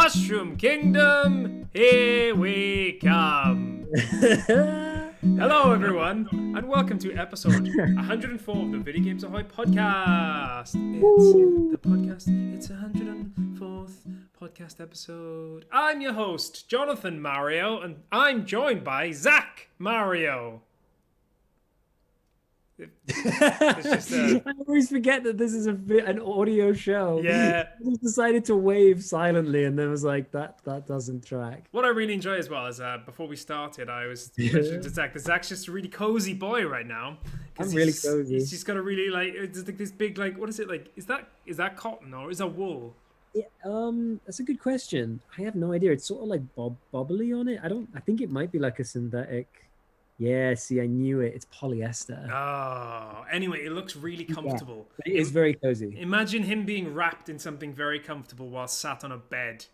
Mushroom Kingdom, here we come. Hello, everyone, and welcome to episode 104 of the Video Games Ahoy Podcast. It's the 104th podcast episode. I'm your host, Jonathan Mario, and I'm joined by Zach Mario. I always forget that this is an audio show. Yeah. I just decided to wave silently and then was like, that doesn't track. What I really enjoy as well is before we started, I was mentioning to Zach that Zach's just a really cozy boy right now. I'm really cozy. He's just got a really it's like this big what is it like? Is that cotton or is that wool? Yeah, that's a good question. I have no idea. It's sort of like bobbly on it. I think it might be like a synthetic. Yeah, see, I knew it. It's polyester. Oh, anyway, it looks really comfortable. Yeah, it is very cozy. Imagine him being wrapped in something very comfortable while sat on a bed.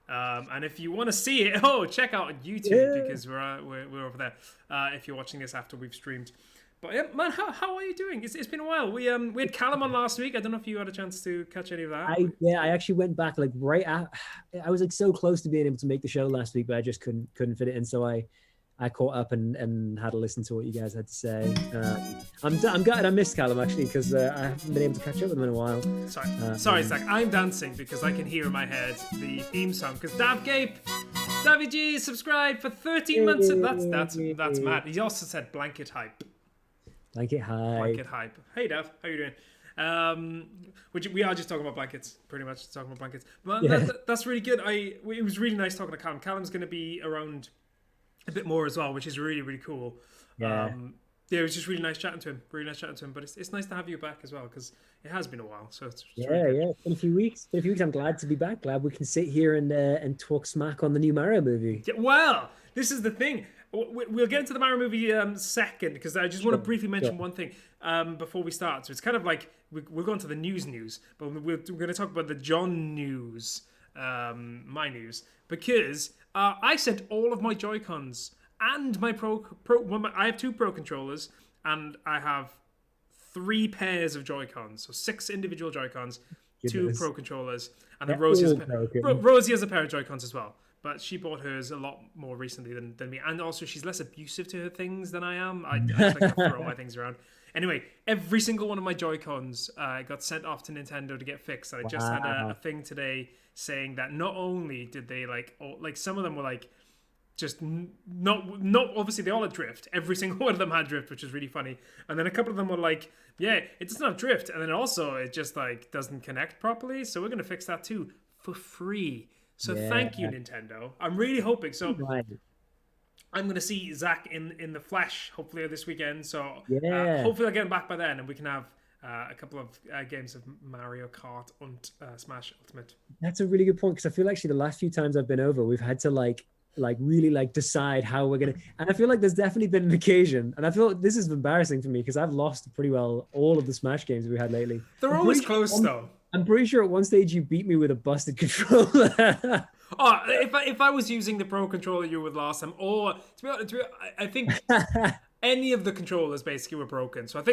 And if you want to see it, check out YouTube because we're over there. If you're watching this after we've streamed. But yeah, man, how are you doing? It's been a while. We had Callum on last week. I don't know if you had a chance to catch any of that. I actually went back right after. I was like so close to being able to make the show last week, but I just couldn't fit it in. So I caught up and had to listen to what you guys had to say. I'm gutted I missed Callum actually because I haven't been able to catch up with him in a while. Sorry, Zach. I'm dancing because I can hear in my head the theme song because Davy G subscribed for 13 months. That's mad. He also said blanket hype. Blanket hype. Hey Dav, how you doing? We are just talking about blankets, pretty much talking about blankets. But that's really good. It was really nice talking to Callum. Callum's going to be around a bit more as well, which is really, really cool. Yeah, it was just really nice chatting to him. But it's nice to have you back as well because it has been a while. So it's really it's been a few weeks. I'm glad to be back. Glad we can sit here and talk smack on the new Mario movie. Yeah, well, this is the thing. We'll get into the Mario movie second because I just want to briefly mention one thing before we start. So it's kind of like we'll go into the news, but we're going to talk about the John news, my news, because I sent all of my Joy-Cons and my I have 2 Pro controllers and I have 3 pairs of Joy-Cons, so 6 individual Joy-Cons, 2 Pro controllers, and then Rosie has a pair of Joy-Cons as well. But she bought hers a lot more recently than me. And also, she's less abusive to her things than I am. I just like to throw my things around. Anyway, every single one of my Joy-Cons got sent off to Nintendo to get fixed. And I just had a thing today saying that not only did they, some of them were, just not obviously they all had drift. Every single one of them had drift, which is really funny. And then a couple of them were it doesn't have drift. And then also, it just, doesn't connect properly. So we're going to fix that, too, for free. So thank you, Nintendo. I'm really hoping. So I'm going to see Zach in the flesh, hopefully this weekend. So hopefully I'll get him back by then and we can have a couple of games of Mario Kart and Smash Ultimate. That's a really good point because I feel actually the last few times I've been over, we've had to really decide how we're going to. And I feel like there's definitely been an occasion. And I feel like this is embarrassing for me because I've lost pretty well all of the Smash games we had lately. They're always close though. I'm pretty sure at one stage you beat me with a busted controller. If I was using the Pro controller you were with last time, or to be honest, I think any of the controllers basically were broken. So I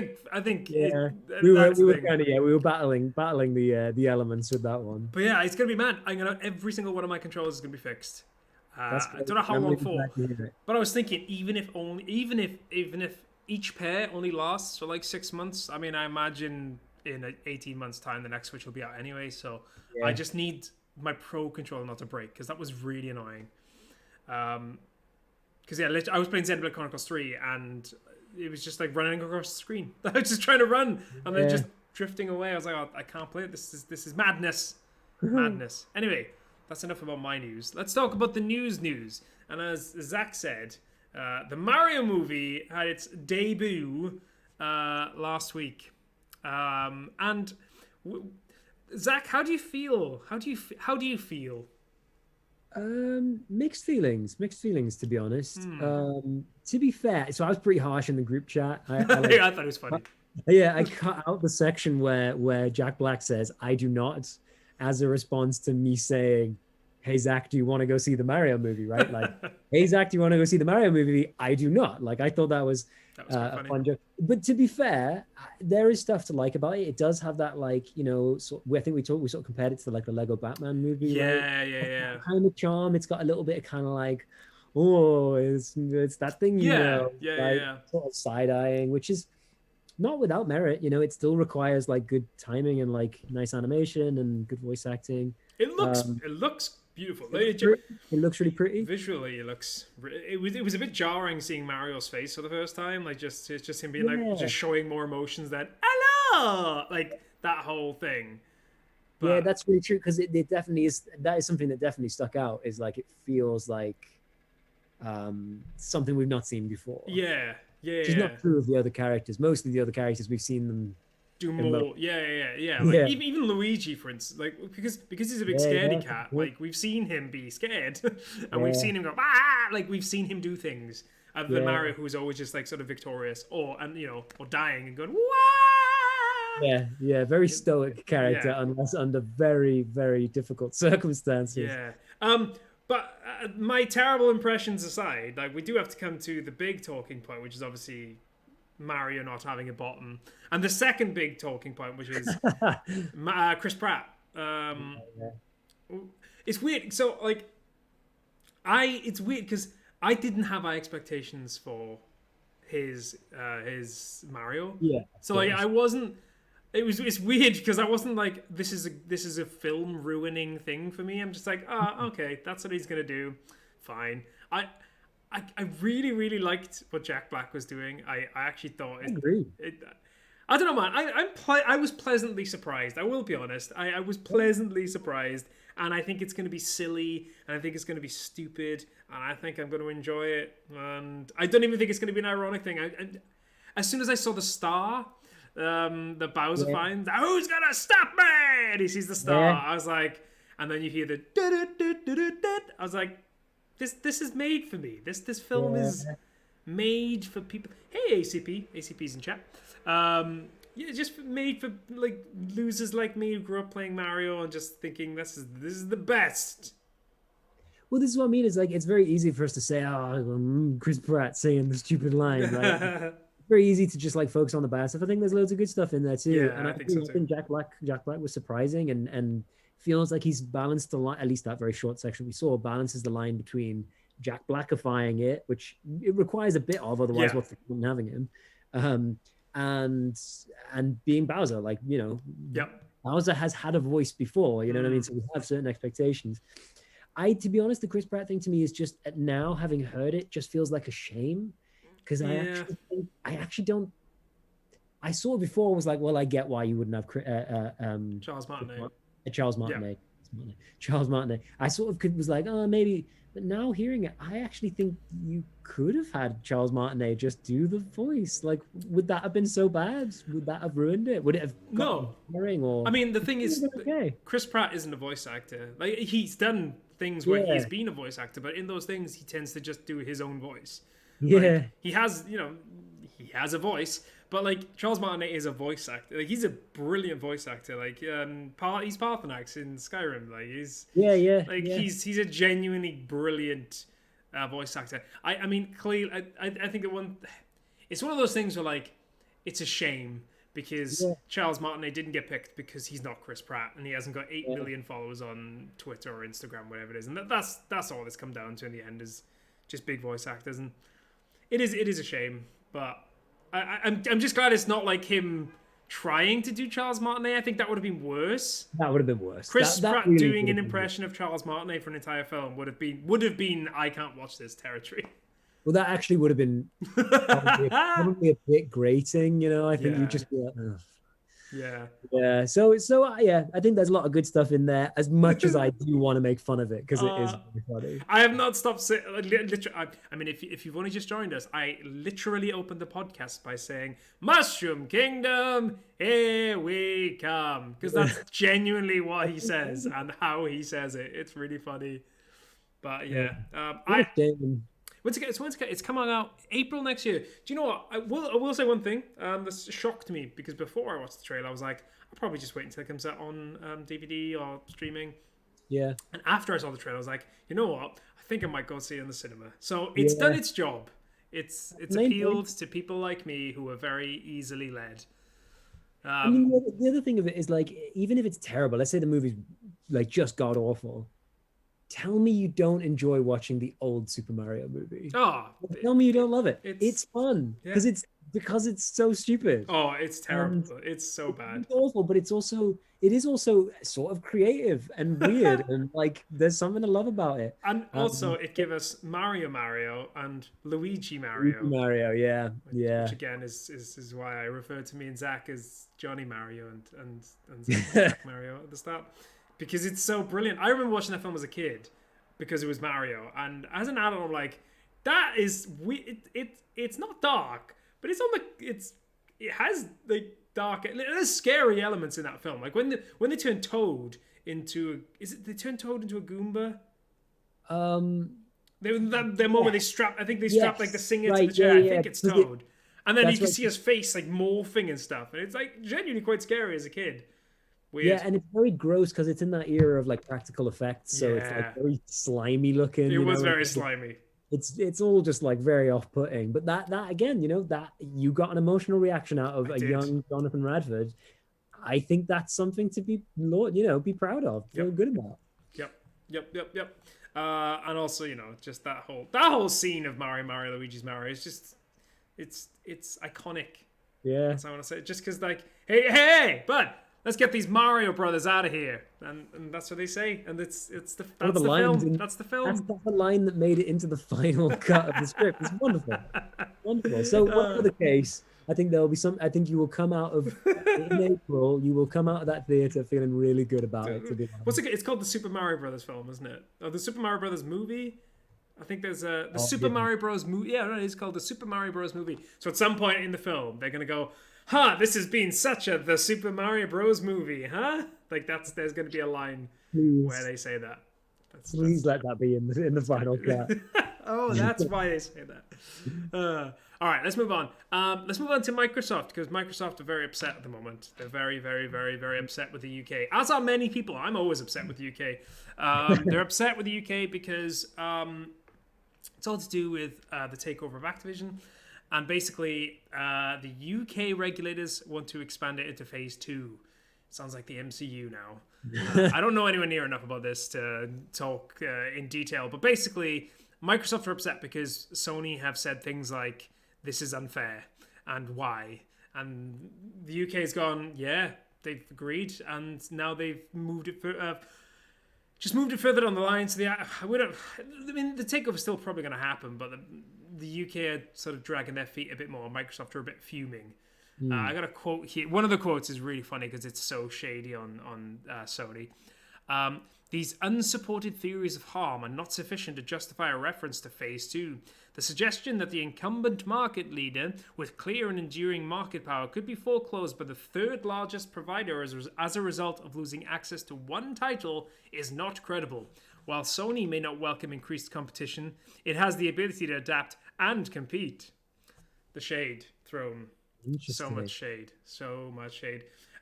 think we were battling the elements with that one. But yeah, it's gonna be mad. Every single one of my controllers is gonna be fixed. I don't know how long for. But I was thinking, even if each pair only lasts for 6 months, I mean, I imagine in 18 months time the next Switch will be out anyway, so I just need my Pro controller not to break because that was really annoying. Because I was playing Xenoblade Chronicles 3 and it was just running across the screen. I was just trying to run and then just drifting away. I was like, I can't play it. This is madness. Madness. Anyway, that's enough about my news. Let's talk about the news. And as Zach said, the Mario movie had its debut last week. Zach, how do you feel? How do you feel? Mixed feelings to be honest. To be fair, so I was pretty harsh in the group chat. I thought it was funny. I cut out the section where Jack Black says I do not, as a response to me saying hey Zach, do you want to go see the Mario movie? Right? Like, hey Zach, do you want to go see the Mario movie? I do not. Like, I thought that was quite a funny. fun joke. But to be fair, there is stuff to like about it. It does have that, like, I think we sort of compared it to like the Lego Batman movie. Yeah, right? yeah. Kind of charm. It's got a little bit of kind of like, oh, it's that thing, Yeah. sort of side eyeing, which is not without merit. It still requires like good timing and like nice animation and good voice acting. It looks beautiful. It looks really pretty. Visually, it was a bit jarring seeing Mario's face for the first time. Like it's just him being like just showing more emotions than hello, like that whole thing. But, yeah, that's really true, because it definitely is. That is something that definitely stuck out. Is like it feels like something we've not seen before. Yeah. Which is not true of the other characters. Most of the other characters we've seen them do more. Like, even Luigi, for instance, like because he's a big scaredy cat. Like we've seen him be scared, and we've seen him go like we've seen him do things. Other than Mario, who was always just like sort of victorious, or dying and going wah. Yeah, very stoic character, unless under very, very difficult circumstances. But my terrible impressions aside, like we do have to come to the big talking point, which is obviously Mario not having a bottom, and the second big talking point, which is Chris Pratt. It's weird. So like, it's weird because I didn't have high expectations for his Mario. Yeah. So like I wasn't. It's weird because I wasn't like this is a film ruining thing for me. I'm just like, okay, that's what he's gonna do. Fine. I really, really liked what Jack Black was doing. I actually thought I don't know, man. I was pleasantly surprised. I will be honest. I was pleasantly surprised, and I think it's going to be silly, and I think it's going to be stupid, and I think I'm going to enjoy it. And I don't even think it's going to be an ironic thing. As soon as I saw the star, the Bowser finds, who's gonna stop me? And he sees the star. I was like, and then you hear the. I was like, this is made for me. This film is made for people. Hey, ACP's in chat. Just made for like losers like me who grew up playing Mario and just thinking this is the best. Well, this is what I mean. Is like it's very easy for us to say, Chris Pratt saying the stupid line. Right? Very easy to just like focus on the bad stuff. I think there's loads of good stuff in there too. Yeah, and I think so too. I think Jack Black was surprising and feels like he's balanced the line. At least that very short section we saw balances the line between Jack Blackifying it, which it requires a bit of, otherwise what's the point in having him? And being Bowser, like Bowser has had a voice before, you know what I mean? So we have certain expectations. To be honest, the Chris Pratt thing to me is just now having heard it, just feels like a shame. Because I actually don't. I saw it before. Was like, well, I get why you wouldn't have Charles Martinet. Charles Martinet. I sort of was like, maybe. But now hearing it, I actually think you could have had Charles Martinet just do the voice. Like, would that have been so bad? Would that have ruined it? Would it have boring? Or I mean, the thing is, Chris Pratt isn't a voice actor. Like, he's done things where he's been a voice actor, but in those things, he tends to just do his own voice. Like, he has a voice, but like Charles Martinet is a voice actor. Like he's a brilliant voice actor. Like he's Parthenax in Skyrim. Like he's a genuinely brilliant voice actor. I mean, clearly, I think it's one of those things where like it's a shame because Charles Martinet didn't get picked because he's not Chris Pratt and he hasn't got 8 million followers on Twitter or Instagram, whatever it is, and that's all it's come down to in the end is just big voice actors. And it is a shame, but I'm just glad it's not like him trying to do Charles Martinet. I think that would have been worse. Chris Pratt really doing an impression of Charles Martinet for an entire film would have been I can't watch this territory. Well, that actually would have been probably a bit grating, I think you'd just be like, ugh. Yeah. So I think there's a lot of good stuff in there. As much as I do want to make fun of it because it is funny. I have not stopped. I mean, if you've only just joined us, I literally opened the podcast by saying "Mushroom Kingdom, here we come," because that's genuinely what he says and how he says it. It's really funny. But it's coming out April next year. Do you know what? I will say one thing that's shocked me because before I watched the trailer, I was like, I'll probably just wait until it comes out on DVD or streaming. Yeah. And after I saw the trailer, I was like, you know what? I think I might go see it in the cinema. So it's Yeah. done its job. It's appealed to people like me who are very easily led. I mean, the other thing of it is like, even if it's terrible, let's say the movie's like just god awful. Tell me you don't enjoy watching the old Super Mario movie. Oh, Tell me you don't love it. It's It's fun yeah. because it's so stupid. Oh, it's terrible. And It's so bad. it's awful, but it is also sort of creative and weird, and like there's something to love about it. And also, it gave us Mario and Luigi Mario. Mario, yeah, yeah. Which again is why I refer to me and Zach as Johnny Mario and Zach Mario at the start, because it's so brilliant. I remember watching that film as a kid because it was Mario, and as an adult, I'm like, that is it's not dark, but it's on the it has like dark. There's scary elements in that film, like when they turn Toad into they turn Toad into a Goomba. That moment they strap, I think they strap like the singer to the chair. I think it's Toad, and then you can see his face like morphing and stuff, and it's like genuinely quite scary as a kid. Weird. Yeah, and it's very gross because it's in that era of like practical effects, so it's like very slimy looking. It was very slimy. It's all just like very off-putting. But that again, that you got an emotional reaction out of young Jonathan Radford. I think that's something to be be proud of, feel good about. Yep. And also, just that whole scene of Mario, Luigi's Mario is just it's iconic. Yeah. That's what I want to say. Just because like, hey, bud, let's get these Mario brothers out of here, and that's what they say, and that's the film. That's the film. That's the line that made it into the final cut of the script. It's wonderful, wonderful. So, whatever the case, I think there'll be some. I think you will come out of in April. You will come out of that theater feeling really good about it. To be honest. What's it? It's called the Super Mario Brothers film, isn't it? Oh, the Super Mario Brothers movie. I think there's the Super Mario Bros. movie. Yeah, no, it's called the Super Mario Bros. movie. So at some point in the film, they're gonna go, this has been the Super Mario Bros. movie, huh? Like there's going to be a line where they say that. Please let that be in the final cut. Oh, that's why they say that. All right, let's move on. Let's move on to Microsoft, because Microsoft are very upset at the moment. They're very, very, very, very upset with the UK. As are many people. I'm always upset with the UK. They're upset with the UK because it's all to do with the takeover of Activision. And basically, the UK regulators want to expand it into phase 2. Sounds like the MCU now. I don't know anywhere near enough about this to talk in detail. But basically, Microsoft are upset because Sony have said things like, this is unfair, and why? And the UK has gone, yeah, they've agreed. And now they've moved it further down the line. So the takeover is still probably going to happen, but the UK are sort of dragging their feet a bit more. Microsoft are a bit fuming. I got a quote here. One of the quotes is really funny because it's so shady on Sony. These unsupported theories of harm are not sufficient to justify a reference to Phase 2. The suggestion that the incumbent market leader with clear and enduring market power could be foreclosed by the third largest provider as a result of losing access to one title is not credible. While Sony may not welcome increased competition, it has the ability to adapt and compete. The shade thrown. So much shade.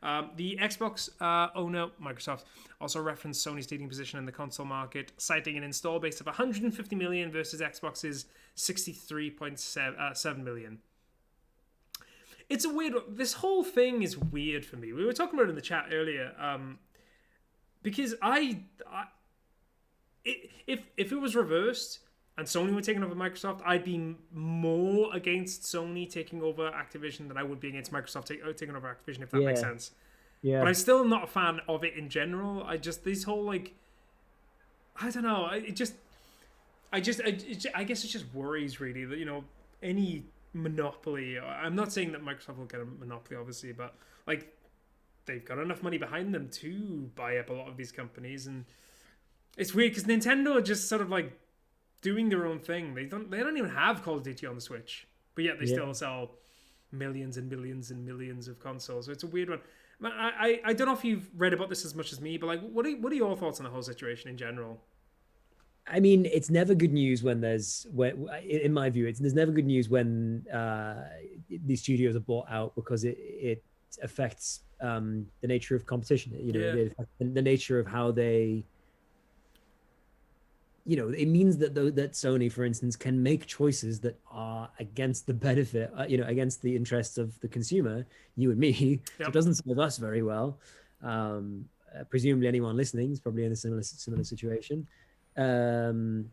The Xbox owner, Microsoft, also referenced Sony's leading position in the console market, citing an install base of 150 million versus Xbox's 63.7 million. It's a weird... This whole thing is weird for me. We were talking about it in the chat earlier, because if it was reversed and Sony were taking over Microsoft, I'd be more against Sony taking over Activision than I would be against Microsoft taking over Activision, if that makes sense. Yeah. But I'm still not a fan of it in general. I guess it just worries really that, any monopoly. I'm not saying that Microsoft will get a monopoly, obviously, but like they've got enough money behind them to buy up a lot of these companies, and it's weird because Nintendo are just sort of like doing their own thing. They don't even have Call of Duty on the Switch, but yet they still sell millions and millions and millions of consoles. So it's a weird one. I don't know if you've read about this as much as me, but like, what are your thoughts on the whole situation in general? I mean, it's never good news in my view, there's never good news when these studios are bought out, because it affects the nature of competition. It affects the nature of how they it means that that Sony, for instance, can make choices that are against the benefit, against the interests of the consumer, you and me. So it doesn't serve us very well. Presumably, anyone listening is probably in a similar situation. Because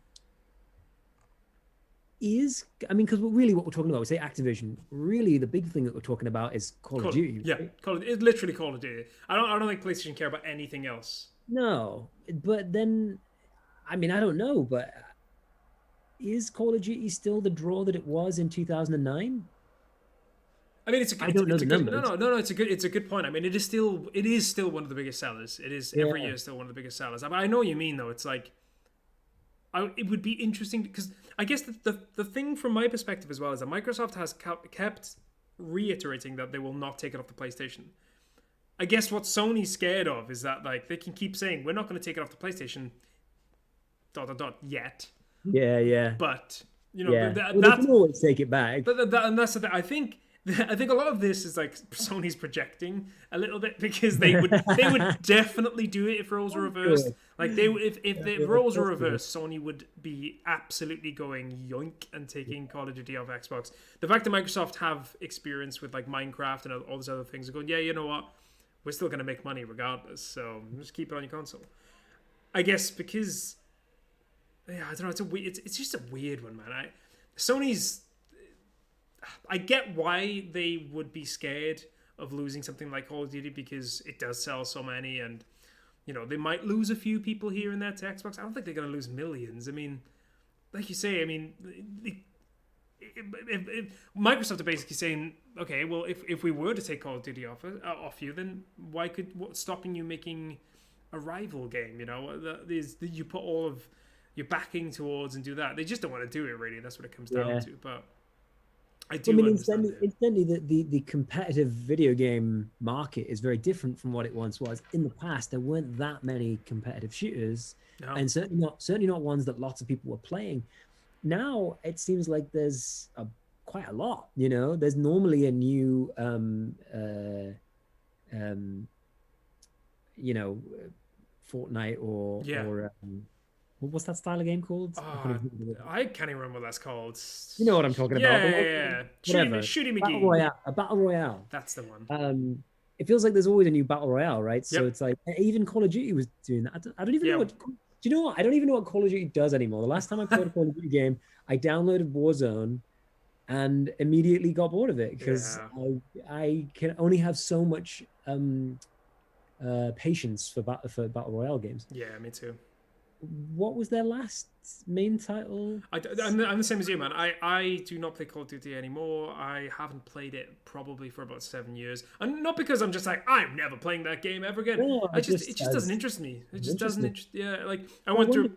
really what we're talking about, we say Activision. Really, the big thing that we're talking about is Call of Duty. Yeah, right? It's literally Call of Duty. I don't think PlayStation care about anything else. No, but then, I don't know, but is Call of Duty still the draw that it was in 2009? I mean, I don't know the numbers. No. It's a good point. I mean, it is still one of the biggest sellers. It is every year still one of the biggest sellers. I know what you mean though. It's like, it would be interesting because I guess the thing from my perspective as well is that Microsoft has kept reiterating that they will not take it off the PlayStation. I guess what Sony's scared of is that like they can keep saying we're not going to take it off the PlayStation. ... yet. Yeah. But they can always take it back. And that's the thing. I think a lot of this is like Sony's projecting a little bit because they would definitely do it if roles were reversed. Like if the roles were reversed, Sony would be absolutely going yoink and taking Call of Duty off Xbox. The fact that Microsoft have experience with like Minecraft and all those other things, are going, yeah, you know what, we're still going to make money regardless, so just keep it on your console. I guess because I don't know, it's just a weird one, man. Sony's. I get why they would be scared of losing something like Call of Duty because it does sell so many, and they might lose a few people here and there to Xbox. I don't think they're going to lose millions. I mean, like you say, Microsoft are basically saying, okay, well, if we were to take Call of Duty off you, then what's stopping you making a rival game? You put all of your backing towards and do that. They just don't want to do it, really. That's what it comes down to. But I do understand it. Instantly, the competitive video game market is very different from what it once was. In the past, there weren't that many competitive shooters, and certainly not ones that lots of people were playing. Now it seems like there's quite a lot. There's normally a new Fortnite or what's that style of game called? I can't even remember what that's called. You know what I'm talking about. Yeah. Shooty McGee. A battle royale. That's the one. It feels like there's always a new battle royale, right? So it's like even Call of Duty was doing that. I don't even know what. Do you know what? I don't even know what Call of Duty does anymore. The last time I played a Call of Duty game, I downloaded Warzone and immediately got bored of it because I can only have so much patience for battle royale games. Yeah, me too. What was their last main title? I'm the same as you, man. I do not play Call of Duty anymore. I haven't played it probably for about 7 years, and not because I'm just like I'm never playing that game ever again. No, it just doesn't interest me. It just doesn't. Like I went through.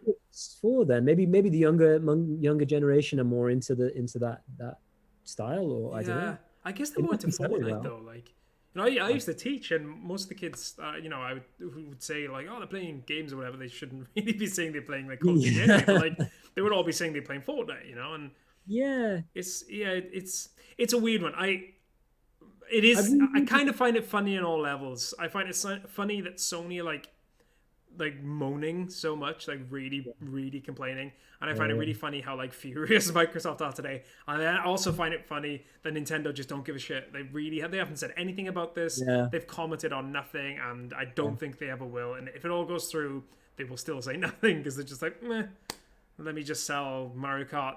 For then maybe the younger generation are more into that style, or I don't know. I guess they're more into Fortnite though. Like. I used to teach, and most of the kids, who would say like, "Oh, they're playing games or whatever." They shouldn't really be saying they're playing like Call of Duty, but like they would all be saying they're playing Fortnite, and it's a weird one. I kind of find it funny on all levels. I find it funny that Sony are like moaning so much, like really complaining, and I find it really funny how like furious Microsoft are today. And I also find it funny that Nintendo just don't give a shit. They haven't said anything about this. They've commented on nothing, and I don't think they ever will. And if it all goes through, they will still say nothing because they're just like, meh, let me just sell Mario Kart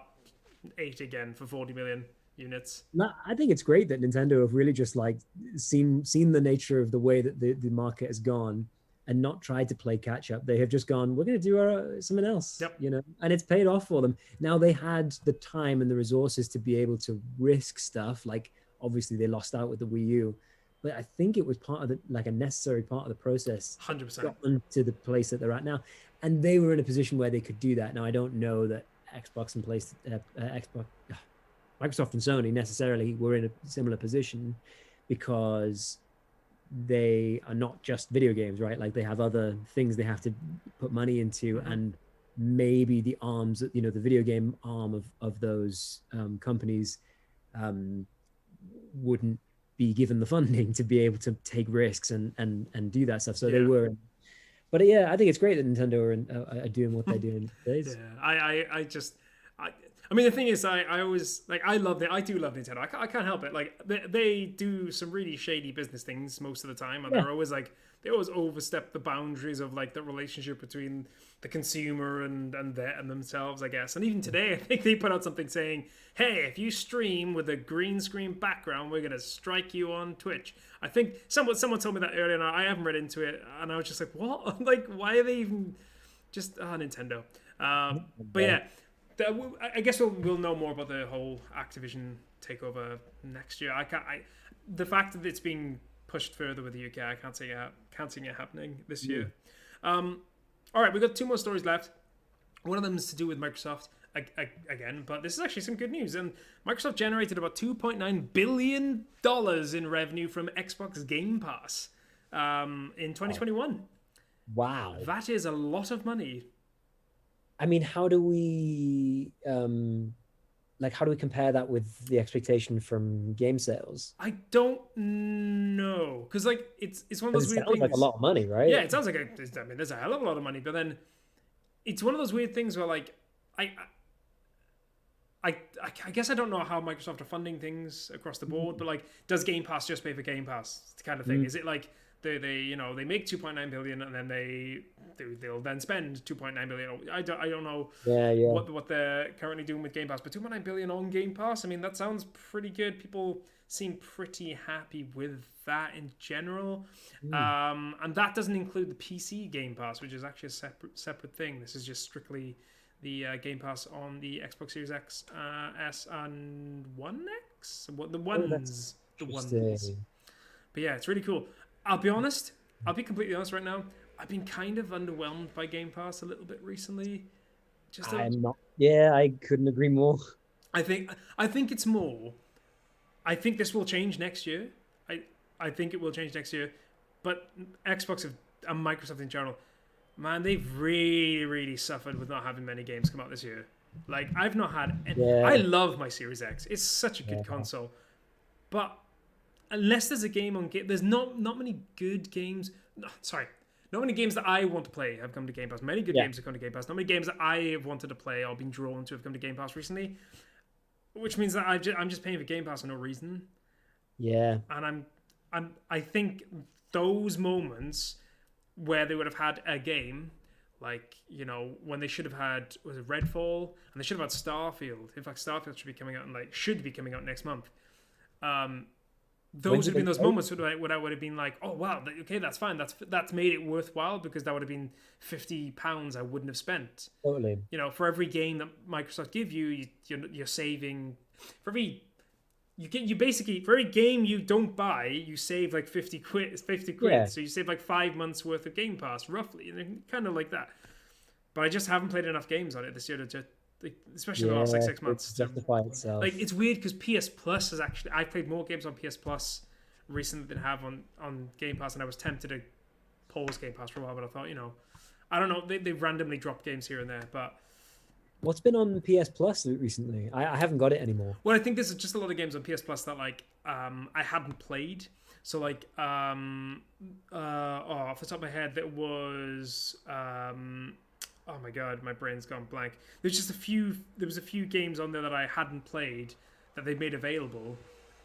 8 again for 40 million units. I think it's great that Nintendo have really just like seen the nature of the way that the market has gone and not tried to play catch up. They have just gone, we're going to do something else, and it's paid off for them. Now they had the time and the resources to be able to risk stuff. Like obviously they lost out with the Wii U, but I think it was part of a necessary part of the process. 100%. To the place that they're at now. And they were in a position where they could do that. Now I don't know that Xbox and Microsoft and Sony necessarily were in a similar position because they are not just video games, right? Like they have other things they have to put money into, and maybe the arms, the video game arm of those companies wouldn't be given the funding to be able to take risks and do that stuff. So they were, But yeah, I think it's great that Nintendo are doing what they're doing these days. Yeah, I mean, the thing is, I always like, I do love Nintendo. I can't help it. Like, they do some really shady business things most of the time, and Yeah. they're always like, they always overstep the boundaries of like the relationship between the consumer and themselves, I guess. And even today, I think they put out something saying, "Hey, if you stream with a green screen background, we're gonna strike you on Twitch." I think someone told me that earlier, and I haven't read into it, and I was just like, "What? Like, why are they even just Nintendo?" But yeah. I guess we'll know more about the whole Activision takeover next year. The fact that it's being pushed further with the UK, I can't see it happening this year. All right, we've got 2 more stories left. One of them is to do with Microsoft again, but this is actually some good news. And Microsoft generated about $2.9 billion in revenue from Xbox Game Pass in 2021. Wow. That is a lot of money. I mean, how do we compare that with the expectation from game sales? I don't know, because like it's one of those weird things. It sounds like a lot of money, right? Yeah, it sounds like there's a hell of a lot of money, but then it's one of those weird things where like I guess I don't know how Microsoft are funding things across the board, but like, does Game Pass just pay for Game Pass kind of thing? Is it like they make 2.9 billion and then they'll then spend 2.9 billion? I don't know what they're currently doing with Game Pass, but 2.9 billion on Game Pass, I mean, that sounds pretty good. People seem pretty happy with that in general. And that doesn't include the PC Game Pass, which is actually a separate thing. This is just strictly the Game Pass on the Xbox Series X, S, and One X. The ones. But yeah, it's really cool. I'll be completely honest right now. I've been kind of underwhelmed by Game Pass a little bit recently. I couldn't agree more. I think it's more. I think this will change next year. I think it will change next year. But Xbox and Microsoft in general, man, they've really, really suffered with not having many games come out this year. Like, I've not had I love my Series X. It's such a good console. But unless there's a game on game, there's not many good games. Not many games that I want to play have come to Game Pass. Many good games have come to Game Pass. Not many games that I have wanted to play or been drawn to have come to Game Pass recently. Which means that I'm just paying for Game Pass for no reason. Yeah. And I think those moments where they would have had a game, like, when they should have had, was it Redfall? And they should have had Starfield. In fact, Starfield should be coming out next month. Those would have been those moments when I would have been like, oh wow, okay, that's fine. That's made it worthwhile, because that would have been £50 I wouldn't have spent. Totally. For every game that Microsoft give you, you're saving. For every game you don't buy, you save like 50 quid. Yeah. So you save like 5 months worth of Game Pass roughly, and kind of like that. But I just haven't played enough games on it this year to just. Especially the last 6 months. To justify itself. Like, it's weird because PS Plus I've played more games on PS Plus recently than I have on Game Pass, and I was tempted to pause Game Pass for a while, but I thought, I don't know, they randomly drop games here and there, but what's been on PS Plus recently? I haven't got it anymore. Well, I think there's just a lot of games on PS Plus that like I hadn't played. So like off the top of my head, there was oh my god, my brain's gone blank. There was a few games on there that I hadn't played that they made available.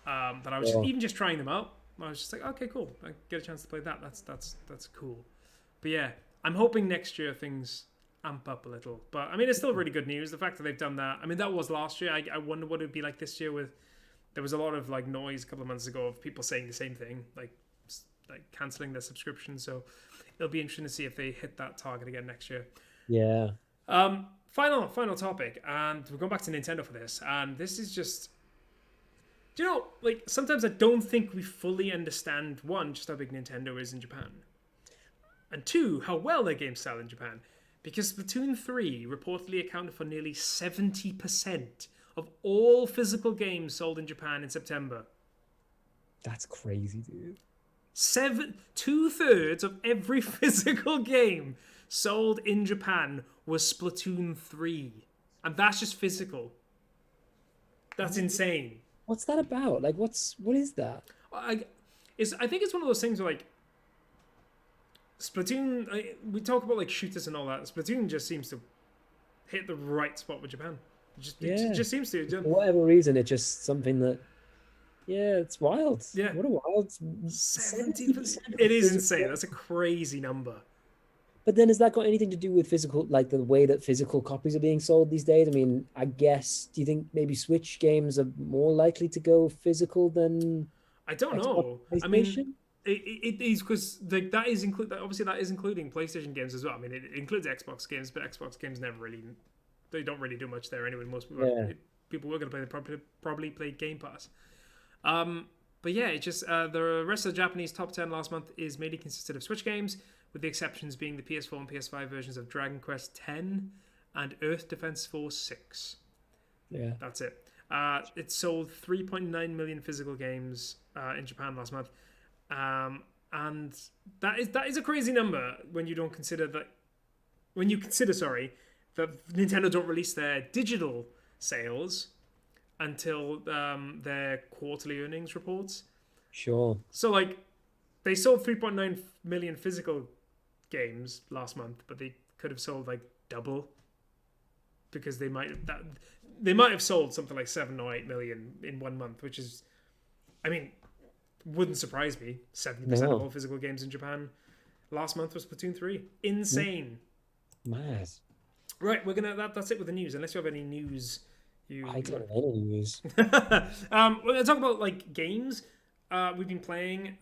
That I was even just trying them out. I was just like, okay, cool. I get a chance to play that. That's cool. But yeah, I'm hoping next year things amp up a little. But I mean, it's still really good news. The fact that they've done that. I mean, that was last year. I wonder what it'd be like this year. There was a lot of like noise a couple of months ago of people saying the same thing, like canceling their subscription. So it'll be interesting to see if they hit that target again next year. Yeah. Final topic, and we're going back to Nintendo for this, and this is just, like, sometimes I don't think we fully understand, one, just how big Nintendo is in Japan, and two, how well their games sell in Japan, because Splatoon 3 reportedly accounted for nearly 70% of all physical games sold in Japan in September. That's crazy, dude. 2/3 of every physical game sold in Japan was Splatoon 3. And that's just physical. That's insane. What's that about? Like, what is that? I think it's one of those things where, like, Splatoon, we talk about like shooters and all that. Splatoon just seems to hit the right spot with Japan. It just seems to. For whatever reason, it's just something that, yeah, it's wild. Yeah. What a wild 70%. It is insane. That's a crazy number. But then has that got anything to do with physical, like the way that physical copies are being sold these days? I mean, I guess, do you think maybe Switch games are more likely to go physical than I don't know. I mean, it is because that is obviously that is including PlayStation games as well. I mean, it includes Xbox games, but Xbox games they don't really do much there anyway. Most people, people were going to play, they probably play Game Pass. But yeah, it just the rest of the Japanese top 10 last month is mainly consisted of Switch games, with the exceptions being the PS4 and PS5 versions of Dragon Quest X and Earth Defense Force 6. Yeah, that's it. It sold 3.9 million physical games in Japan last month, and that is a crazy number when you don't consider that. When you consider, that Nintendo don't release their digital sales until their quarterly earnings reports. Sure. So like, they sold 3.9 million physical games last month, but they could have sold like double, because they might have sold something like 7 or 8 million in 1 month, which is, I mean, wouldn't surprise me. 70% of all physical games in Japan last month was Splatoon 3. Insane. Mad. Right, that's it with the news. Unless you have any news, I don't have any news. We're gonna talk about like games we've been playing.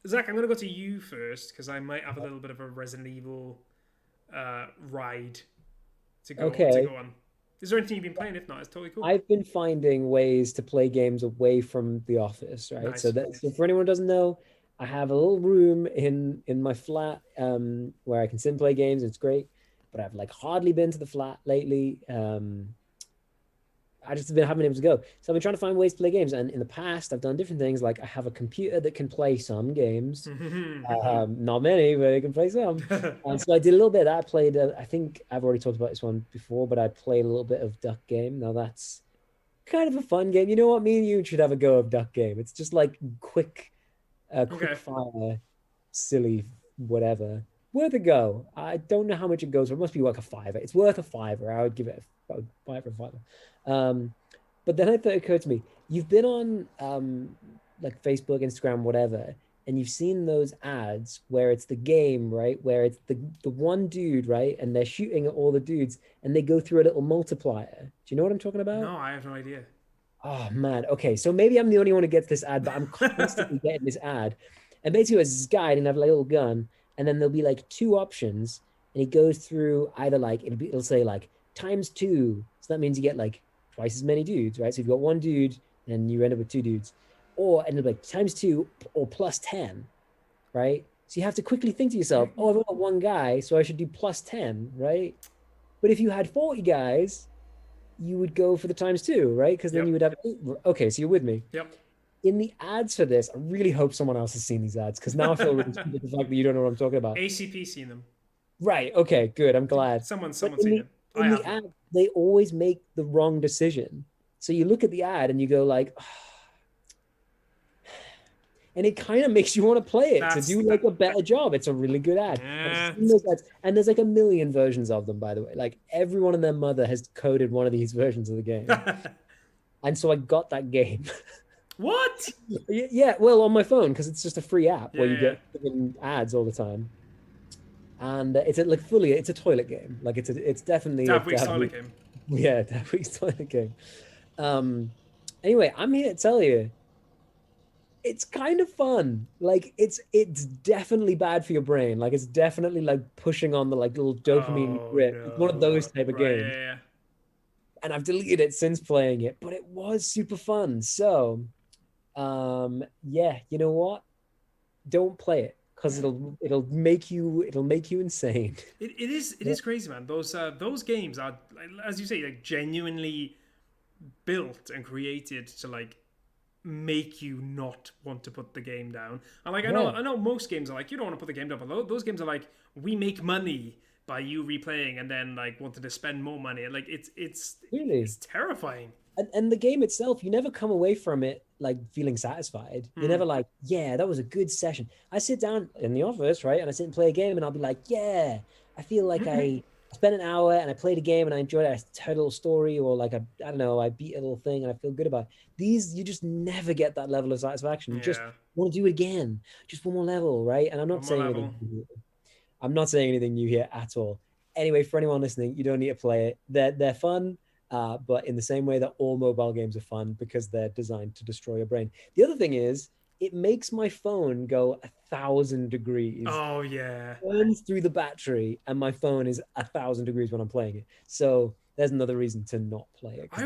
Zach, I'm gonna go to you first because I might have a little bit of a Resident Evil ride to go on. Is there anything you've been playing? If not, it's totally cool. I've been finding ways to play games away from the office, right? Nice. So for anyone who doesn't know, I have a little room in my flat where I can sit and play games. It's great, but I've like hardly been to the flat lately. I just haven't been able to go. So I've been trying to find ways to play games. And in the past, I've done different things. Like I have a computer that can play some games. Not many, but it can play some. And so I did a little bit of that. I played, I think I've already talked about this one before, but I played a little bit of Duck Game. Now that's kind of a fun game. You know what? Me and you should have a go of Duck Game. It's just like quick fire, silly, whatever. Worth a go. I don't know how much it goes for. It must be like a $5. It's worth a $5. I would give it a $5. But then it occurred to me, you've been on like Facebook, Instagram, whatever, and you've seen those ads where it's the game, right? Where it's the one dude, right? And they're shooting at all the dudes and they go through a little multiplier. Do you know what I'm talking about? No, I have no idea. Oh man. Okay. So maybe I'm the only one who gets this ad, but I'm constantly getting this ad. And basically it's this guy and have a little gun, and then there'll be like 2 options, and he goes through either like, it'll say like ×2. So that means you get like twice as many dudes, right? So you've got 1 dude and you end up with 2 dudes, and it'll be like ×2 or +10, right? So you have to quickly think to yourself, oh, I've got 1 guy, so I should do +10, right? But if you had 40 guys, you would go for the ×2, right? Because then you would have 8. Okay, so you're with me. Yep. In the ads for this, I really hope someone else has seen these ads, because now I feel really stupid the fact that you don't know what I'm talking about. ACP seen them. Right. Okay. Good. I'm glad. Someone's seen it. In the ad, they always make the wrong decision. So you look at the ad and you go like, oh. And it kind of makes you want to play it to do like a better job. It's a really good ad. And there's like a million versions of them, by the way. Like everyone and their mother has coded one of these versions of the game. And so I got that game. What? Yeah, well, on my phone, because it's just a free app where you get ads all the time. And it's a toilet game. Like it's definitely Dab Week's toilet game. Yeah, Dab Week's toilet game. Anyway, I'm here to tell you, it's kind of fun. Like it's definitely bad for your brain. Like it's definitely like pushing on the like little dopamine grip. No. It's one of those type of games. Yeah. And I've deleted it since playing it, but it was super fun. So, yeah, you know what? Don't play it, because it'll make you insane. It is crazy, man. Those games are, as you say, like genuinely built and created to like make you not want to put the game down. And like I know most games are like, you don't want to put the game down, but those games are like, we make money by you replaying and then like wanting to spend more money. Like it's terrifying. And the game itself, you never come away from it like feeling satisfied. You're never like, yeah, that was a good session. I sit down in the office, right, and I sit and play a game, and I'll be like, yeah, I feel like I spent an hour and I played a game and I enjoyed it. I heard a little story, or like I don't know, I beat a little thing and I feel good about it. These, you just never get that level of satisfaction. You just want to do it again, just one more level, right? And I'm not saying anything new. I'm not saying anything new here at all. Anyway, for anyone listening, you don't need to play it. They're fun. But in the same way that all mobile games are fun because they're designed to destroy your brain. The other thing is, it makes my phone go 1,000 degrees. Oh, yeah. Burns through the battery, and my phone is 1,000 degrees when I'm playing it. So there's another reason to not play it. I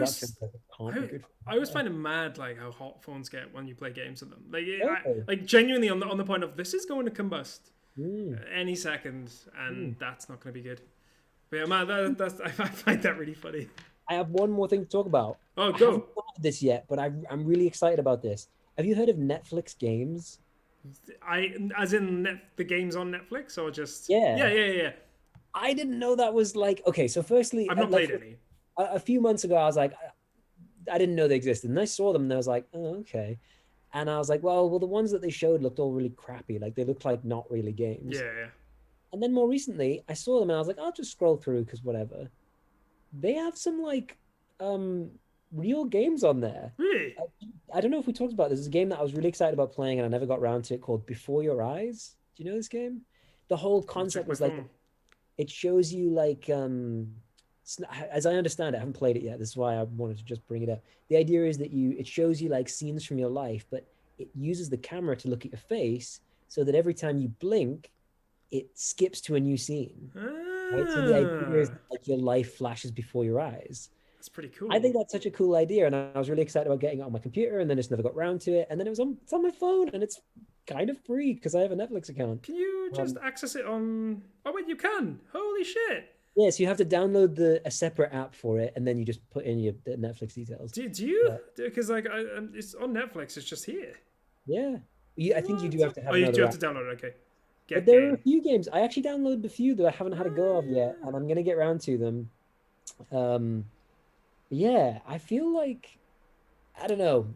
always find it mad, like, how hot phones get when you play games with them. Like, genuinely on the point of, this is going to combust any second, and that's not going to be good. But yeah, man, I find that really funny. I have one more thing to talk about. Oh, go. I haven't started this yet, but I'm really excited about this. Have you heard of Netflix games? As in the games on Netflix, or just... Yeah. I didn't know that was like... Okay, so firstly... I've not played any. A few months ago, I was like... I didn't know they existed. And I saw them, and I was like, oh, okay. And I was like, well, the ones that they showed looked all really crappy. Like, they looked like not really games. Yeah. And then more recently, I saw them, and I was like, I'll just scroll through, because whatever. They have some like real games on there. Really? I don't know if we talked about this. There's a game that I was really excited about playing and I never got around to it, called Before Your Eyes. Do you know this game? The whole concept was like, it shows you like, as I understand it, I haven't played it yet. This is why I wanted to just bring it up. The idea is that it shows you like scenes from your life, but it uses the camera to look at your face so that every time you blink, it skips to a new scene. Right? So the idea is like your life flashes before your eyes. That's pretty cool. I think that's such a cool idea, and I was really excited about getting it on my computer, and then just never got around to it. And then it's on my phone, and it's kind of free because I have a Netflix account. Can you just access it on... Oh, wait, you can. Holy shit. Yes, you have to download a separate app for it, and then you just put in your Netflix details. Do you? Because like it's on Netflix, it's just here. Yeah. I think you do have to have you do have to download it, okay. But there are a few games. I actually downloaded a few that I haven't had a go of yet, and I'm going to get around to them. Yeah, I feel like, I don't know,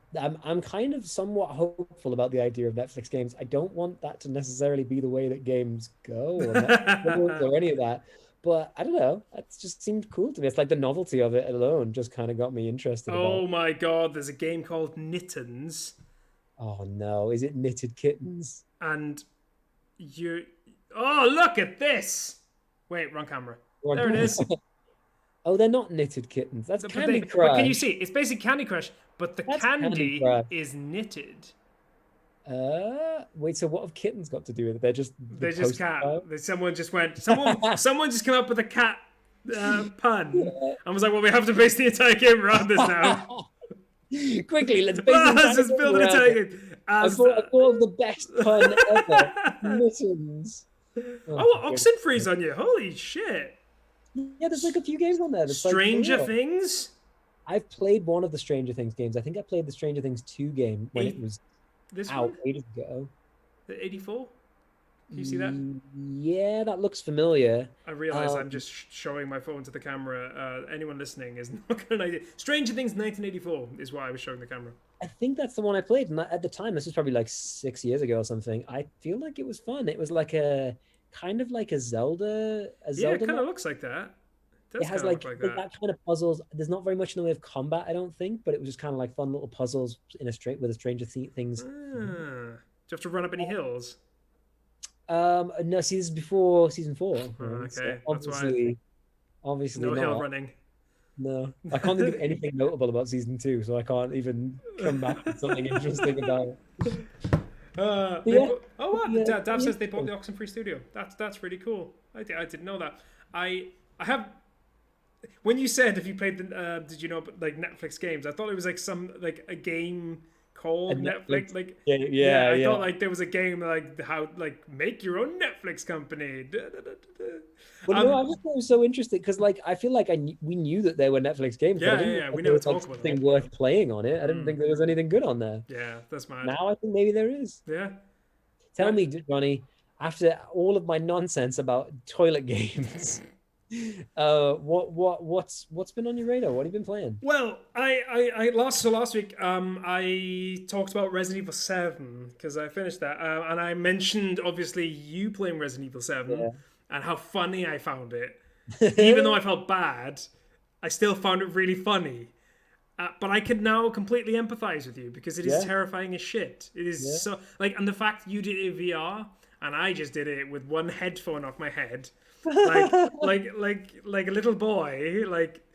I'm kind of somewhat hopeful about the idea of Netflix games. I don't want that to necessarily be the way that games go, or any of that. But I don't know, it just seemed cool to me. It's like the novelty of it alone just kind of got me interested. Oh my god, there's a game called Knittens. Oh no, is it Knitted Kittens? And oh, look at this. Wait, wrong camera. There it is. Oh, they're not Knitted Kittens. That's Candy Crush. But can you see? It's basically Candy Crush, but the candy is knitted. Wait, so what have kittens got to do with it? They're just cat. Someone just came up with a cat pun and was like, well, we have to base the entire game around this now. Quickly, let's just build an entire game. I thought of the best pun ever. Mittens. Oxenfree's on you. Holy shit. Yeah, there's like a few games on there. Stranger Things? I've played one of the Stranger Things games. I think I played the Stranger Things 2 game when it was out ages ago. The 84? Can you see that? Yeah, that looks familiar. I realize I'm just showing my phone to the camera. Anyone listening is not going to idea. Stranger Things 1984 is what I was showing the camera. I think that's the one I played. And at the time, this was probably like 6 years ago or something. I feel like it was fun. It was like a kind of like a Zelda. Yeah, it kind of looks like that. It has like that kind of puzzles. There's not very much in the way of combat, I don't think, but it was just kind of like fun little puzzles with a Stranger Things. Do you have to run up any hills? No, see, this is before season 4. Okay, so obviously no not. hill running. No, I can't think of anything notable about season 2, so I can't even come back with something interesting about it. Dav says they bought the Oxenfree studio. That's really cool. I didn't know that. I have. When you said if you played the did you know like Netflix games? I thought it was like a game called Netflix. Like I thought like there was a game like how like make your own Netflix company. Well, no, I just thought it was so interesting because like I feel like we knew that there were Netflix games. Yeah, we never talked about something worth playing on it. I didn't think there was anything good on there. Yeah, that's mad. Now I think maybe there is. Yeah. Tell me, Johnny, after all of my nonsense about toilet games, What's been on your radar? What have you been playing? Well, last week I talked about Resident Evil 7 because I finished that, and I mentioned obviously you playing Resident Evil 7 and how funny I found it. Even though I felt bad, I still found it really funny. But I can now completely empathize with you because it is terrifying as shit. It is so like, and the fact you did it in VR and I just did it with one headphone off my head, like a little boy, like.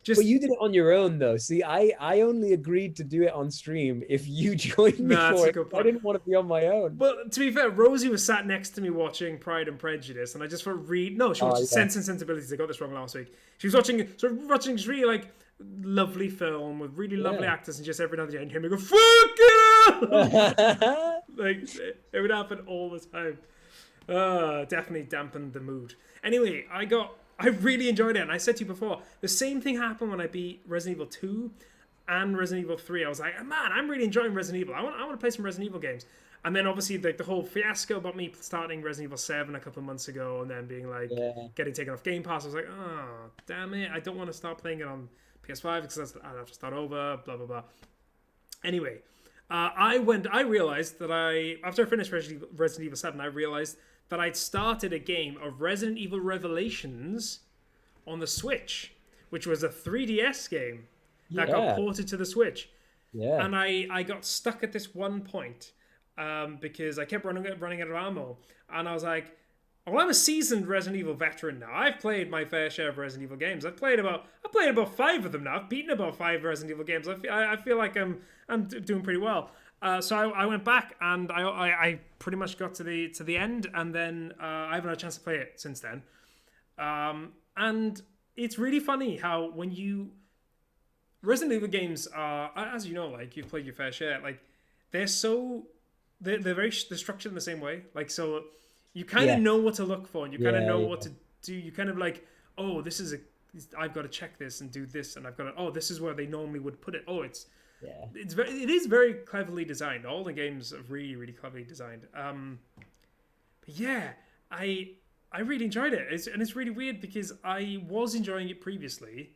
Just, but you did it on your own, though. See, I only agreed to do it on stream if you joined me for it. I didn't want to be on my own. But to be fair, Rosie was sat next to me watching Pride and Prejudice, and I just felt she watched Sense and Sensibilities. I got this wrong last week. She was watching this really like lovely film with really lovely actors, and just every now and then you hear me go "fuck it!" Like it would happen all the time. Definitely dampened the mood. Anyway, I really enjoyed it, and I said to you before, the same thing happened when I beat Resident Evil 2 and Resident Evil 3. I was like, man, I'm really enjoying Resident Evil. I want to play some Resident Evil games. And then obviously like the whole fiasco about me starting Resident Evil 7 a couple of months ago and then being like getting taken off Game Pass. I was like, oh, damn it. I don't want to start playing it on PS5 because I'd have to start over, blah, blah, blah. Anyway, I realized that after I finished Resident Evil 7, I realized that I'd started a game of Resident Evil Revelations on the Switch, which was a 3DS game that got ported to the Switch. Yeah. And I got stuck at this one point because I kept running out of ammo. And I was like, well, I'm a seasoned Resident Evil veteran now. I've played my fair share of Resident Evil games. I've played about 5 of them now. I've beaten about 5 Resident Evil games. I feel like I'm doing pretty well. So I went back and I pretty much got to the end, and then I haven't had a chance to play it since then. And it's really funny how when Resident Evil games are, as you know, like you've played your fair share, like they're structured in the same way. Like so, you kind of know what to look for, and you kind of know what to do. You kind of like, oh, I've got to check this and do this, and I've got to. Oh, this is where they normally would put it. Oh, it is very cleverly designed. All the games are really, really cleverly designed. But yeah, I really enjoyed it. It's really weird because I was enjoying it previously,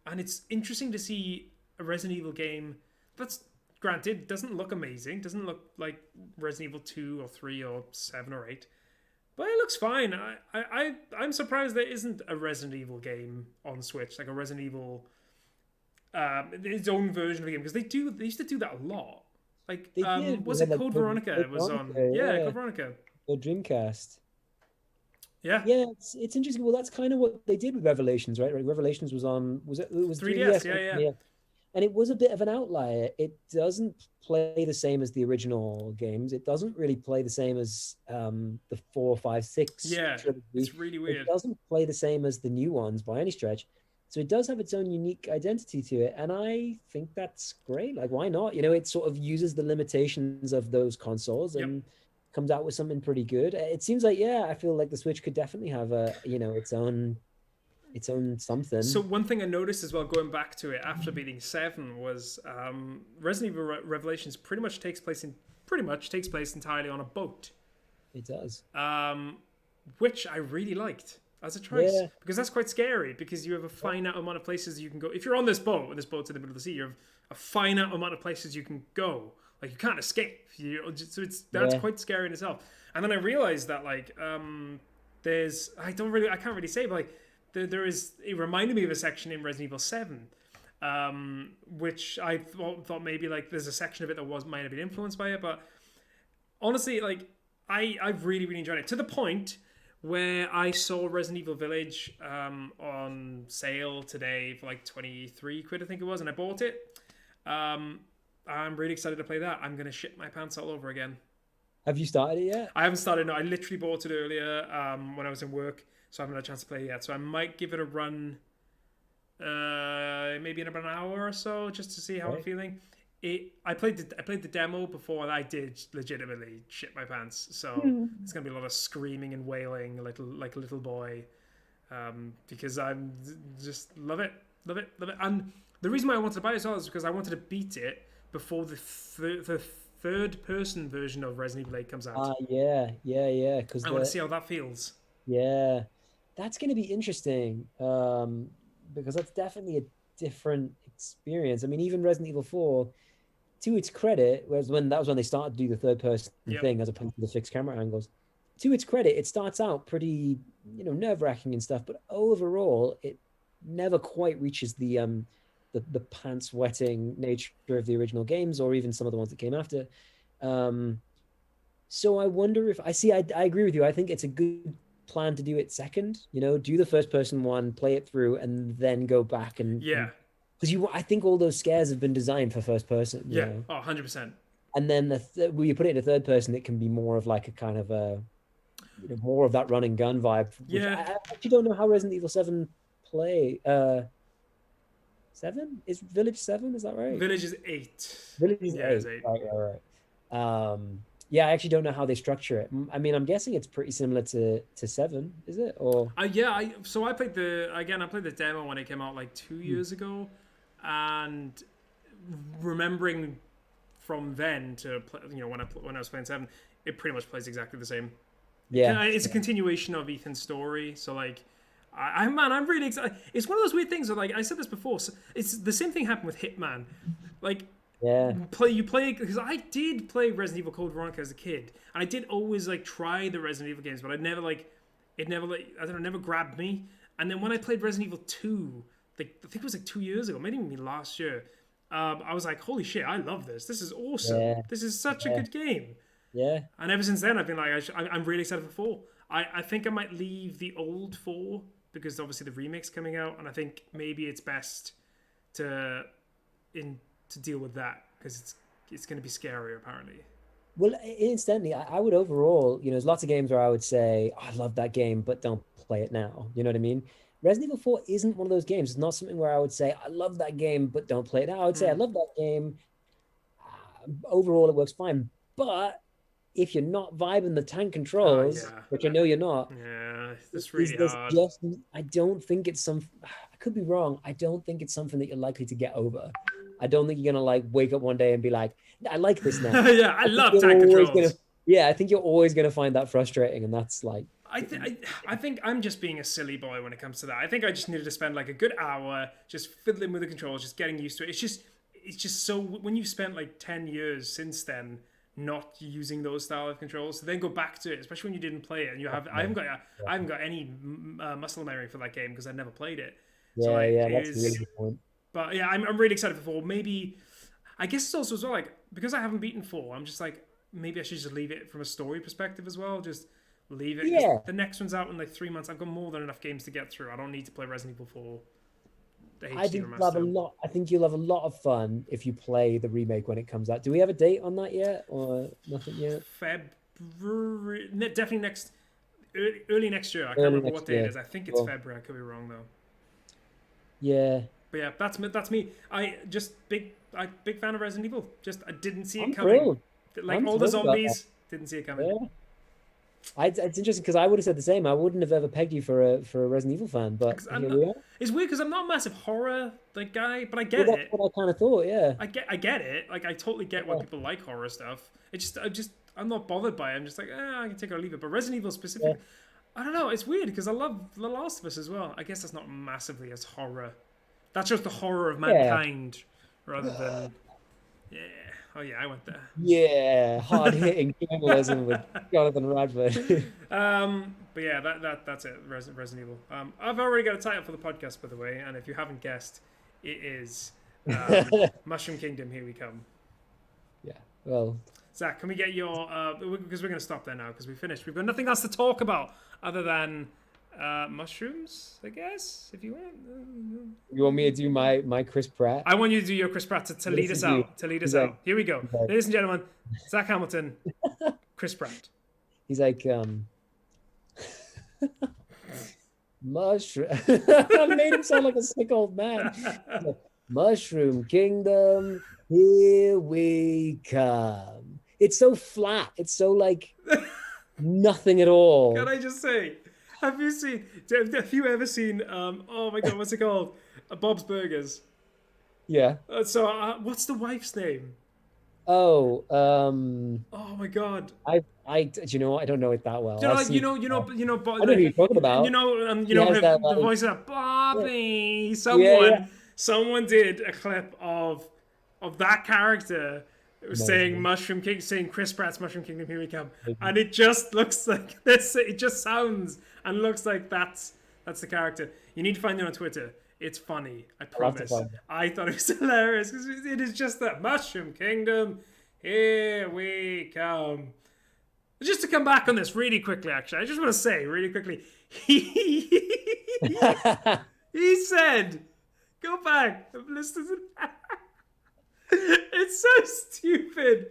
and it's interesting to see a Resident Evil game that's granted doesn't look amazing, doesn't look like Resident Evil 2 or 3 or 7 or 8, but it looks fine. I'm surprised there isn't a Resident Evil game on Switch, like a Resident Evil. Its own version of the game, because they used to do that a lot. Like, was it Code Veronica? It was on, Code Veronica. The Dreamcast. Yeah, it's interesting. Well, that's kind of what they did with Revelations, right? Revelations was 3DS. Yeah. And it was a bit of an outlier. It doesn't play the same as the original games. It doesn't really play the same as the 4, 5, 6. Yeah, trilogy. It's really weird. It doesn't play the same as the new ones by any stretch. So it does have its own unique identity to it, and I think that's great. Like, why not? It sort of uses the limitations of those consoles and comes out with something pretty good. It seems like, I feel like the Switch could definitely have its own something. So one thing I noticed as well, going back to it after beating 7, was Resident Evil Revelations pretty much takes place entirely on a boat. It does, which I really liked as a choice, because that's quite scary, because you have a finite amount of places you can go. If you're on this boat, and this boat's in the middle of the sea, you have a finite amount of places you can go. Like, you can't escape. So that's quite scary in itself. And then I realized that I can't really say, but like it reminded me of a section in Resident Evil 7, which I thought maybe like there's a section of it that might have been influenced by it, but honestly, like I've really, really enjoyed it, to the point where I saw Resident Evil Village on sale today for like 23 quid, I think it was, and I bought it. I'm really excited to play that. I'm going to shit my pants all over again. Have you started it yet? I haven't started, no. I literally bought it earlier when I was in work, so I haven't had a chance to play it yet. So I might give it a run maybe in about an hour or so, just to see how I'm feeling. I played the demo before, I did legitimately shit my pants. So it's gonna be a lot of screaming and wailing, like a little boy, because I'm just love it. And the reason why I wanted to buy it as well is because I wanted to beat it before the third-person version of Resident Evil 8 comes out. Yeah. Because I want to see how that feels. Yeah. That's going to be interesting, because that's definitely a different experience. I mean, even Resident Evil 4, to its credit, was when they started to do the third person thing as opposed to the fixed camera angles. To its credit, it starts out pretty, nerve-wracking and stuff, but overall, it never quite reaches the pants wetting nature of the original games, or even some of the ones that came after. So I wonder if I agree with you. I think it's a good plan to do it second, do the first person one, play it through, and then go back and because I think all those scares have been designed for first person. Yeah, 100%. And then when you put it in a third person, it can be more of like a kind of more of that run and gun vibe. Yeah, I actually don't know how Resident Evil 7 play. 7 is Village 7, is that right? Village is 8. Village is 8. Right. Yeah, I actually don't know how they structure it. I mean, I'm guessing it's pretty similar to 7, is it? Or so I played the demo when it came out like 2 years ago, and remembering from then to play, when I was playing 7, it pretty much plays exactly the same. Yeah, it's a continuation of Ethan's story. So like, I'm really excited. It's one of those weird things where, like I said this before, so it's the same thing happened with Hitman. Like, you play because I did play Resident Evil Code Veronica as a kid, and I did always like try the Resident Evil games, but I never never grabbed me. And then when I played Resident Evil 2, like I think it was like 2 years ago, maybe even last year, I was like, holy shit, I love this. This is awesome. Yeah. This is such a good game. Yeah. And ever since then, I've been like, I'm really excited for 4. I think I might leave the old 4 because obviously the remake's coming out, and I think maybe it's best to deal with that because it's going to be scarier apparently. Well, incidentally, I would overall, there's lots of games where I would say, I love that game, but don't play it now. You know what I mean? Resident Evil 4 isn't one of those games. It's not something where I would say, I love that game, but don't play it now. I would say, I love that game. Overall, it works fine. But if you're not vibing the tank controls, which I know you're not, it's really hard. I don't think it's I could be wrong. I don't think it's something that you're likely to get over. I don't think you're gonna like wake up one day and be like, I like this now. I love tank controls. I think you're always gonna find that frustrating, and that's like. I think I'm just being a silly boy when it comes to that. I think I just needed to spend like a good hour just fiddling with the controls, just getting used to it. It's just so when you've spent like 10 years since then not using those style of controls, to then go back to it, especially when you didn't play it, and I haven't got any muscle memory for that game because I never played it. That's a really good point. But yeah, I'm really excited for 4. Maybe I guess it's also as well like because I haven't beaten 4, I'm just like maybe I should just leave it from a story perspective as well. Just leave it. Yeah. The next one's out in like 3 months. I've got more than enough games to get through. I don't need to play Resident Evil 4. I think you'll have a lot of fun if you play the remake when it comes out. Do we have a date on that yet, or nothing yet? February, definitely early next year. I can't remember what day it is. I think it's February. I could be wrong though. Yeah. But yeah, that's me. Big fan of Resident Evil. Just I didn't see it coming. Thrilled. Like all the zombies, didn't see it coming. Yeah. It's interesting because I would have said the same. I wouldn't have ever pegged you for a Resident Evil fan, but it's weird because I'm not a massive horror guy, but I get it. That's what I kind of thought. Yeah, I get it. Like I totally get why people like horror stuff. I'm not bothered by it. I'm just like, I can take it or leave it. But Resident Evil specifically, I don't know. It's weird because I love The Last of Us as well. I guess that's not massively as horror. That's just the horror of mankind rather than Oh yeah, I went there. Yeah, hard-hitting journalism with Jonathan Radford. But yeah, that's it. Resident Evil. I've already got a title for the podcast, by the way, and if you haven't guessed, it is Mushroom Kingdom. Here we come. Yeah. Well, Zach, can we get your? Because we're going to stop there now because we finished. We've got nothing else to talk about other than mushrooms, I guess. If you want. You want me to do my Chris Pratt? I want you to do your Chris Pratt to lead us out. To lead us out. Here we go, ladies and gentlemen. Zach Hamilton, Chris Pratt. He's like mushroom. I made him sound like a sick old man. Like, Mushroom Kingdom, here we come. It's so flat. It's so like nothing at all. Can I just say? Have you ever seen, oh my God, what's it called? Bob's Burgers. Yeah. So what's the wife's name? Oh, oh my God. I Do you know what? I don't know it that well. You know, I've like, seen- but I know who like, you're talking about. you know, He has that, the like- voice of Bobby. Yeah. Someone did a clip of that character Amazing. saying Chris Pratt's Mushroom Kingdom, here we come, and it just looks like this. It just sounds and looks like that's the character. You need to find it on Twitter. It's funny, I promise. I thought it was hilarious because it is just that Mushroom Kingdom, here we come. Just to come back on this really quickly, actually, I just want to say really quickly, he said, go back and listen to that. It's so stupid.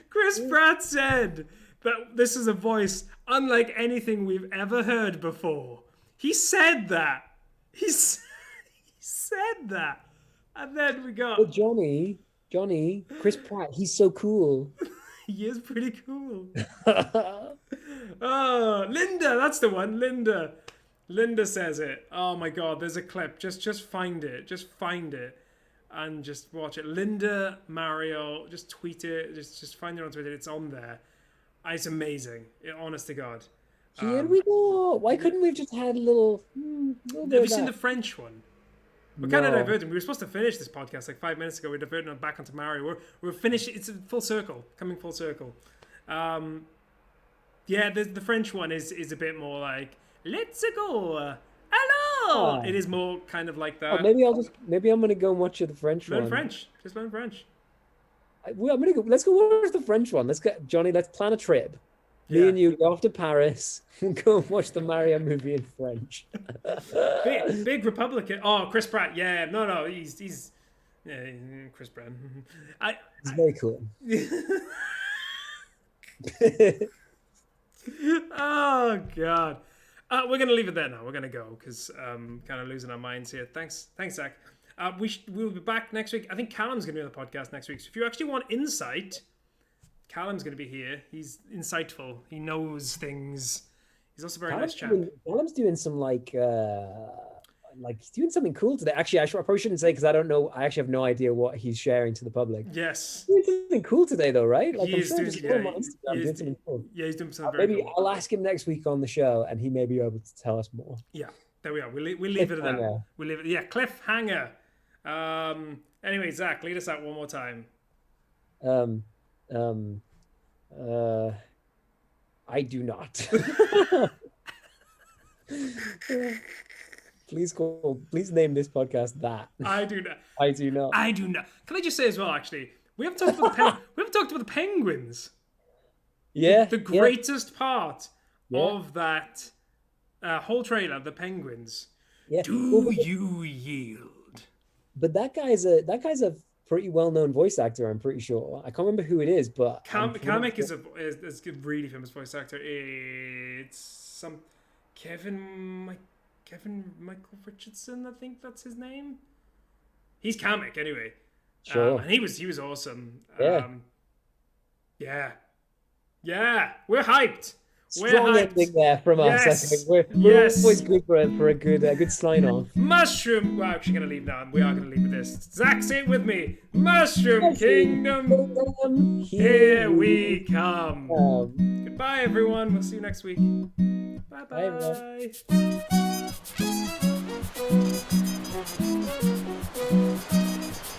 Chris Pratt said that this is a voice unlike anything we've ever heard before. He said that. He said that. And then we got... But Johnny, Chris Pratt, he's so cool. He is pretty cool. Oh, Linda, that's the one. Linda says it. Oh my God, there's a clip. Just find it. Just find it. And just watch it. Linda, Mario, just tweet it. Just find it on Twitter. It's on there. It's amazing. Honest to God. Here we go. Why couldn't we have just had a little bit Have of you seen that? the French one? We're No. kind of diverting. We were supposed to finish this podcast like 5 minutes ago. We're diverting back onto Mario. We're finishing. It's a full circle. Coming full circle. Yeah, the French one is a bit more like, let's go. Hello. Oh. It is more kind of like that. Oh, maybe I'm gonna go and watch the French Learn one. French. Just learn French. I'm gonna go. Let's go watch the French one. Let's get Johnny. Let's plan a trip. Me Yeah. and you go off to Paris and go and watch the Mario movie in French. Big Republican. Oh, Chris Pratt. Yeah, no, he's yeah, Chris Pratt. It's very cool. Oh God. We're gonna leave it there now. We're gonna go because kind of losing our minds here. Thanks, Zach. We'll be back next week. I think Callum's gonna be on the podcast next week. So if you actually want insight, Callum's gonna be here. He's insightful. He knows things. He's also a very nice chap. Callum's doing some like he's doing something cool today. Actually, I probably shouldn't say because I don't know. I actually have no idea what he's sharing to the public. Yes. He's doing something cool today, though, right? Like, He I'm is sure doing- he's yeah, on Instagram he doing is- something cool. Yeah, he's doing something very Maybe cool. I'll ask him next week on the show, and he may be able to tell us more. Yeah, there we are. We'll leave it at that. Cliffhanger. We'll leave it. Yeah, cliffhanger. Anyway, Zach, lead us out one more time. I do not. Please name this podcast that. I do not. I do not. I do not. Can I just say as well? Actually, we haven't talked about we haven't talked about the penguins. Yeah. The greatest part Yeah. of that whole trailer, the penguins. Yeah. Do you yield? But that guy's a pretty well-known voice actor. I'm pretty sure. I can't remember who it is, but Kamek is a really famous voice actor. It's some Kevin Michael Richardson, I think that's his name. He's Kamek anyway. Sure. And he was awesome. Yeah. Yeah, we're hyped. Strong ending there from us. Yes. I think we're Yes. always good for a good sign off. Mushroom. We're actually gonna leave now. We are gonna leave with this. Zach, say it with me. Mushroom Kingdom. Here we come. Goodbye, everyone. We'll see you next week. Bye Bye, bye.